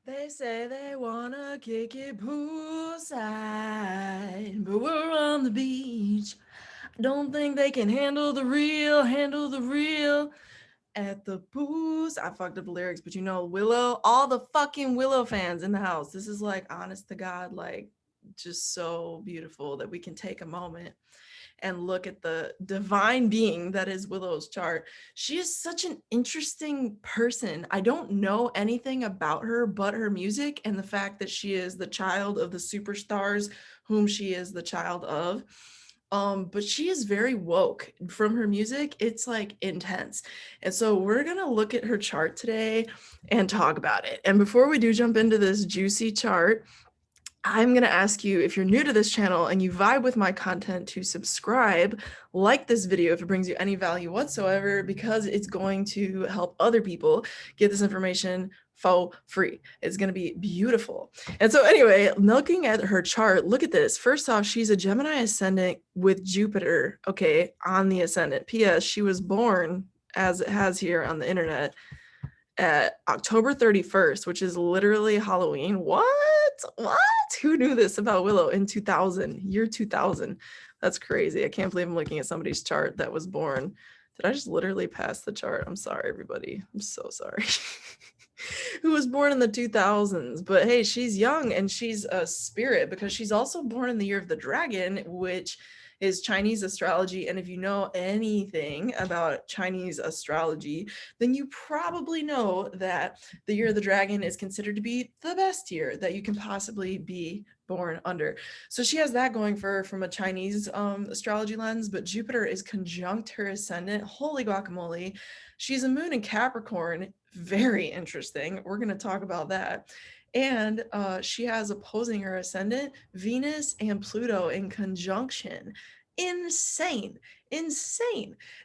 They say they wanna kick it poolside, but we're on the beach. I don't think they can handle the real at the booze. I fucked up the lyrics, but you know, Willow, all the fucking Willow fans in the house. This is like, honest to God, like just so beautiful that we can take a moment and look at the divine being that is Willow's chart. She is such an interesting person. I don't know anything about her but her music and the fact that she is the child of the superstars whom she is the child of. But she is very woke from her music. It's like intense. And so we're going to look at her chart today and talk about it. And before we do jump into this juicy chart, I'm going to ask you, if you're new to this channel and you vibe with my content, to subscribe, like this video if it brings you any value whatsoever, because it's going to help other people get this information for free. It's going to be beautiful. And so anyway, looking at her chart, look at this. First off, she's a Gemini ascendant with Jupiter, okay, on the ascendant. P.S. She was born, as it has here on the internet, at October 31st, which is literally Halloween. What? Who knew this about Willow in 2000, year 2000? That's crazy. I can't believe I'm looking at somebody's chart that was born. Did I just literally pass the chart? I'm sorry, everybody. I'm so sorry. Who was born in the 2000s. But hey, she's young and she's a spirit because she's also born in the year of the dragon, which is Chinese astrology. And if you know anything about Chinese astrology, then you probably know that the year of the dragon is considered to be the best year that you can possibly be born under. So she has that going for her from a Chinese astrology lens, but Jupiter is conjunct her ascendant. Holy guacamole. She's a moon in Capricorn. Very interesting. We're going to talk about that. And she has opposing her ascendant Venus and Pluto in conjunction. Insane.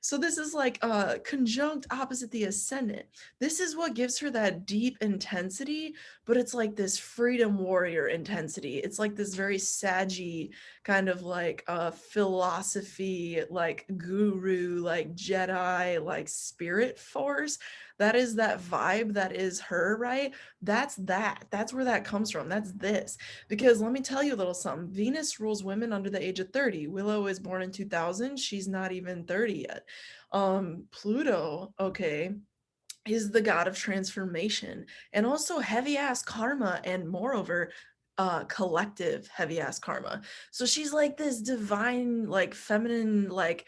So this is like conjunct opposite the ascendant. This is what gives her that deep intensity, but it's like this freedom warrior intensity. It's like this very saggy kind of like philosophy, like guru, like Jedi, like spirit force. That is that vibe that is her, right? That's where that comes from. That's this. Because let me tell you a little something. Venus rules women under the age of 30. Willow is born in 2000. She's not even 30 yet. Pluto, okay, is the god of transformation and also heavy ass karma, and moreover collective heavy ass karma. So she's like this divine, like feminine, like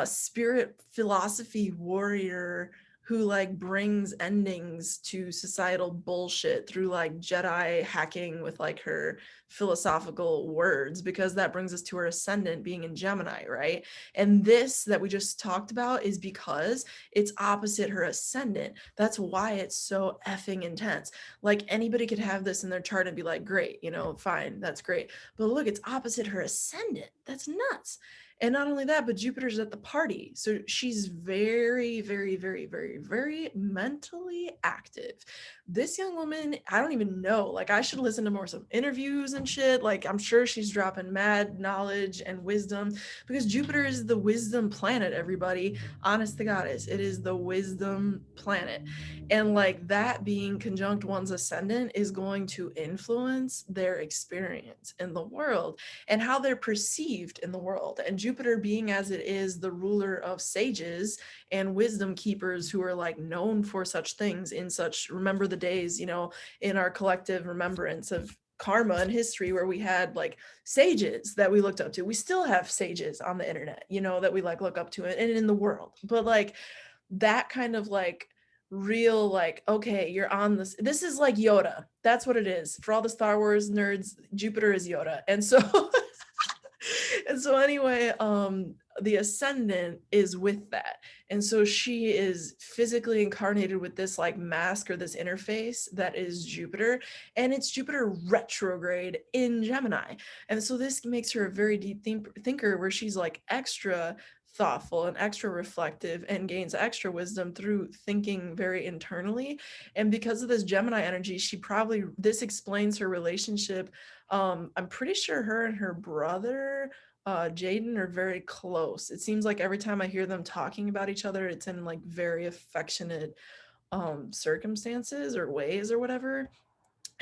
spirit philosophy warrior who like brings endings to societal bullshit through like Jedi hacking with like her philosophical words, because that brings us to her ascendant being in Gemini, right? And this that we just talked about is because it's opposite her ascendant. That's why it's so effing intense. Like anybody could have this in their chart and be like, great, you know, fine, that's great. But look, it's opposite her ascendant. That's nuts. And not only that, but Jupiter's at the party. So she's very, very, very, very, very mentally active. This young woman, I don't even know. Like, I should listen to more some interviews and shit. Like, I'm sure she's dropping mad knowledge and wisdom, because Jupiter is the wisdom planet, everybody. Honest to Goddess, it is the wisdom planet. And like that being conjunct one's ascendant is going to influence their experience in the world and how they're perceived in the world. And Jupiter being as it is the ruler of sages and wisdom keepers who are like known for such things in such, remember the days, you know, in our collective remembrance of karma and history where we had like sages that we looked up to. We still have sages on the internet, you know, that we like look up to and in the world. But like that kind of like real, like, okay, you're on this is like Yoda. That's what it is. For all the Star Wars nerds, Jupiter is Yoda. And so and so anyway, the ascendant is with that. And so she is physically incarnated with this like mask or this interface that is Jupiter, and it's Jupiter retrograde in Gemini. And so this makes her a very deep thinker, where she's like extra thoughtful and extra reflective and gains extra wisdom through thinking very internally. And because of this Gemini energy, this explains her relationship. I'm pretty sure her and her brother Jaden are very close. It seems like every time I hear them talking about each other, it's in like very affectionate circumstances or ways or whatever.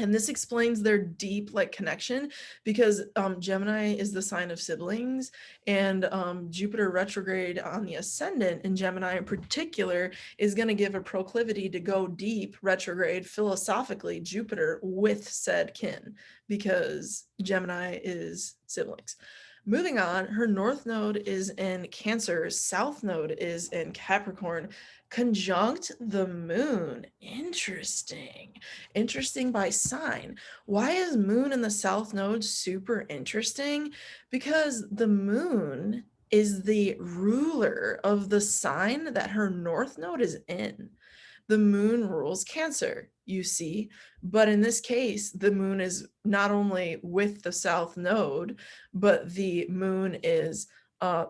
And this explains their deep like connection, because Gemini is the sign of siblings, and Jupiter retrograde on the ascendant in Gemini in particular is going to give a proclivity to go deep retrograde philosophically Jupiter with said kin, because Gemini is siblings. Moving on, her north node is in Cancer, south node is in Capricorn, conjunct the moon. Interesting by sign. Why is moon in the south node super interesting? Because the moon is the ruler of the sign that her north node is in. The moon rules Cancer, you see, but in this case, the moon is not only with the south node, but the moon is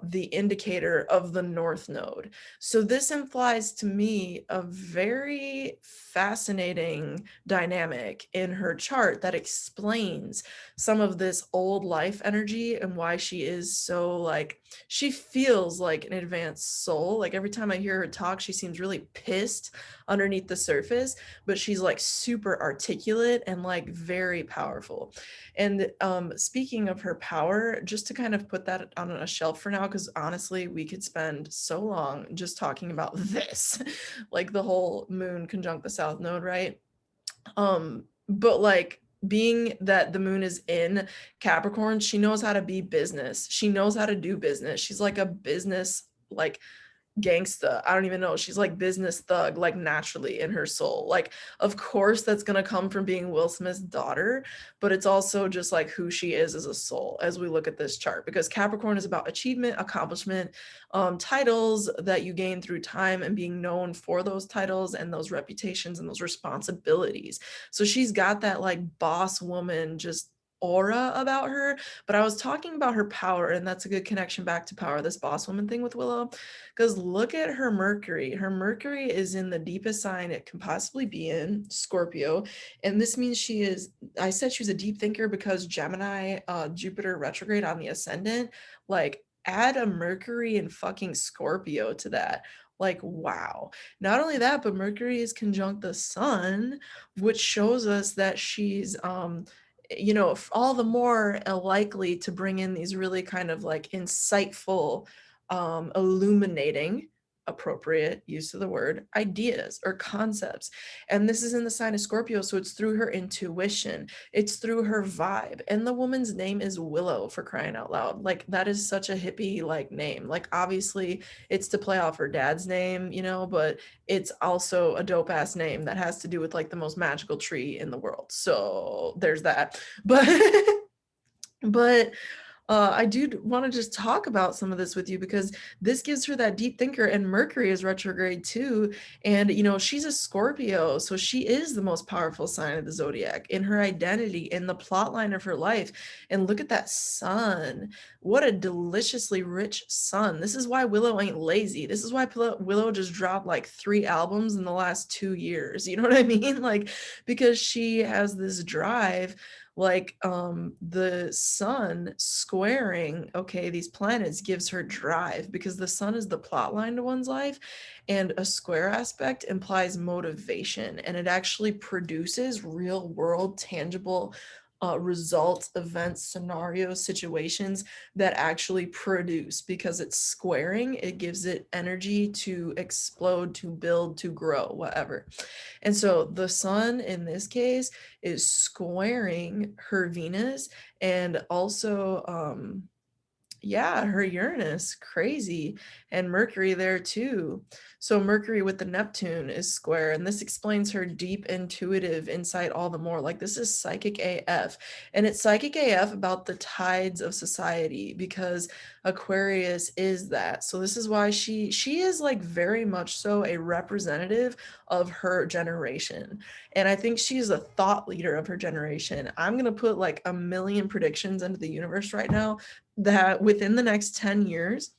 the indicator of the north node. So this implies to me a very fascinating dynamic in her chart that explains some of this old life energy and why she is so like, she feels like an advanced soul. Like every time I hear her talk, she seems really pissed underneath the surface, but she's like super articulate and like very powerful. And speaking of her power, just to kind of put that on a shelf for now, because honestly, we could spend so long just talking about this, like the whole moon conjunct the south node, right? But like being that the moon is in Capricorn, she knows how to be business. She knows how to do business. She's like a business, like gangsta. I don't even know. She's like business thug, like naturally in her soul. Like, of course, that's gonna come from being Will Smith's daughter, but it's also just like who she is as a soul as we look at this chart. Because Capricorn is about achievement, accomplishment, titles that you gain through time and being known for those titles and those reputations and those responsibilities. So she's got that like boss woman just aura about her. But I was talking about her power, and that's a good connection back to power, this boss woman thing with Willow, because look at her Mercury. Her Mercury is in the deepest sign it can possibly be in, Scorpio. And this means she is, I said she was a deep thinker because Gemini, Jupiter retrograde on the ascendant, like add a Mercury and fucking Scorpio to that. Like, wow. Not only that, but Mercury is conjunct the sun, which shows us that she's you know, all the more likely to bring in these really kind of like insightful, illuminating, appropriate use of the word, ideas or concepts. And this is in the sign of Scorpio, so it's through her intuition, it's through her vibe. And the woman's name is Willow, for crying out loud. Like that is such a hippie like name. Like obviously it's to play off her dad's name, you know, but it's also a dope ass name that has to do with like the most magical tree in the world. So there's that. But but I do want to just talk about some of this with you, because this gives her that deep thinker, and Mercury is retrograde too. And, you know, she's a Scorpio, so she is the most powerful sign of the zodiac in her identity, in the plot line of her life. And look at that sun. What a deliciously rich sun. This is why Willow ain't lazy. This is why Willow just dropped like 3 albums in the last 2 years. You know what I mean? Like, because she has this drive, like the sun squaring these planets gives her drive, because the sun is the plot line to one's life, and a square aspect implies motivation, and it actually produces real world tangible results, events, scenarios, situations that actually produce, because it's squaring, it gives it energy to explode, to build, to grow, whatever. And so the sun in this case is squaring her Venus, and also her Uranus, crazy, and Mercury there too. So Mercury with the Neptune is square, and this explains her deep intuitive insight all the more. Like this is psychic AF, and it's psychic AF about the tides of society, because Aquarius is that. So this is why she is like very much so a representative of her generation. And I think she's a thought leader of her generation. I'm going to put like a million predictions into the universe right now that within the next 10 years,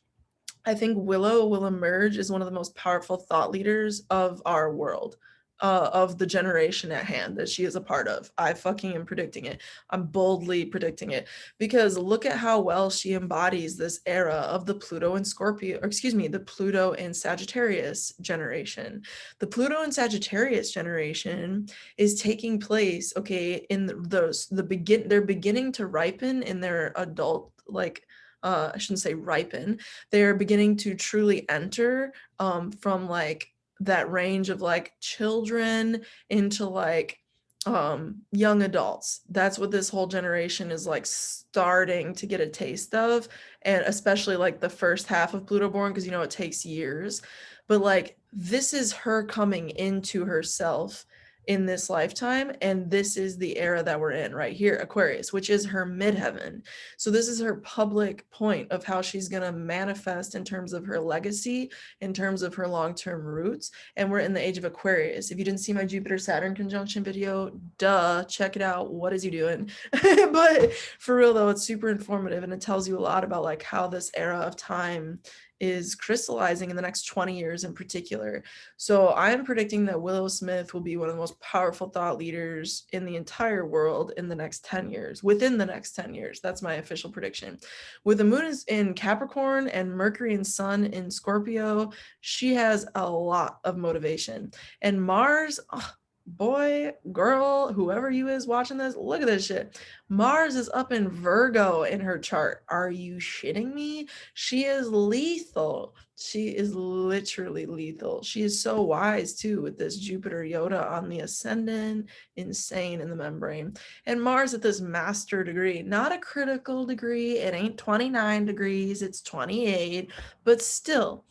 I think Willow will emerge as one of the most powerful thought leaders of our world. of the generation at hand that she is a part of. I fucking am predicting it. I'm boldly predicting it because look at how well she embodies this era of the Pluto and Scorpio, or excuse me, the Pluto and Sagittarius generation. The Pluto and Sagittarius generation is taking place, okay, in they're beginning to ripen in their adult, like, I shouldn't say ripen. They're beginning to truly enter from like that range of like children into like young adults. That's what this whole generation is like starting to get a taste of, and especially like the first half of Pluto born, because you know it takes years, but like this is her coming into herself in this lifetime, and this is the era that we're in right here, Aquarius, which is her midheaven. So this is her public point of how she's going to manifest in terms of her legacy, in terms of her long-term roots. And we're in the age of Aquarius. If you didn't see my Jupiter Saturn conjunction video, duh, check it out. What is you doing? But for real though, it's super informative, and it tells you a lot about like how this era of time is crystallizing in the next 20 years in particular. So I'm predicting that Willow Smith will be one of the most powerful thought leaders in the entire world in the next 10 years, within the next 10 years. That's my official prediction. With the moon is in Capricorn and Mercury and Sun in Scorpio, she has a lot of motivation. And Mars, oh, boy, girl, whoever you is watching this, look at this shit. Mars is up in Virgo in her chart. Are you shitting me? She is lethal. She is literally lethal. She is so wise too, with this Jupiter Yoda on the ascendant, insane in the membrane. And Mars at this master degree, not a critical degree. It ain't 29 degrees, it's 28, but still,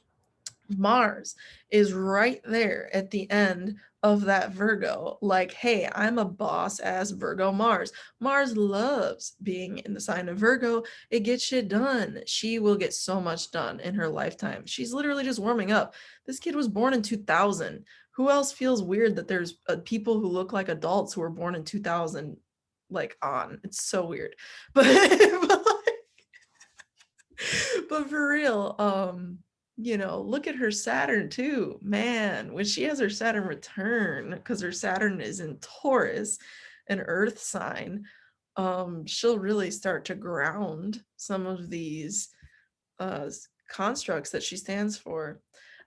Mars is right there at the end of that Virgo. Like, hey, I'm a boss ass Virgo Mars. Mars loves being in the sign of Virgo. It gets shit done. She will get so much done in her lifetime. She's literally just warming up. This kid was born in 2000. Who else feels weird that there's people who look like adults who were born in 2000 like on? It's so weird. But but for real, you know, look at her Saturn too, man. When she has her Saturn return, because her Saturn is in Taurus, an earth sign, she'll really start to ground some of these constructs that she stands for.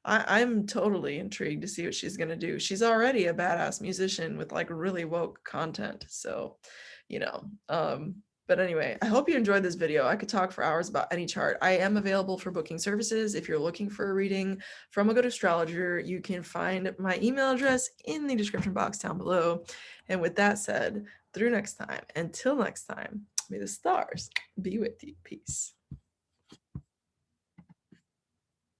I'm totally intrigued to see what she's gonna do. She's already a badass musician with like really woke content. So, you know, but anyway, I hope you enjoyed this video. I could talk for hours about any chart. I am available for booking services. If you're looking for a reading from a good astrologer, you can find my email address in the description box down below. And with that said, through next time, until next time, may the stars be with you. Peace.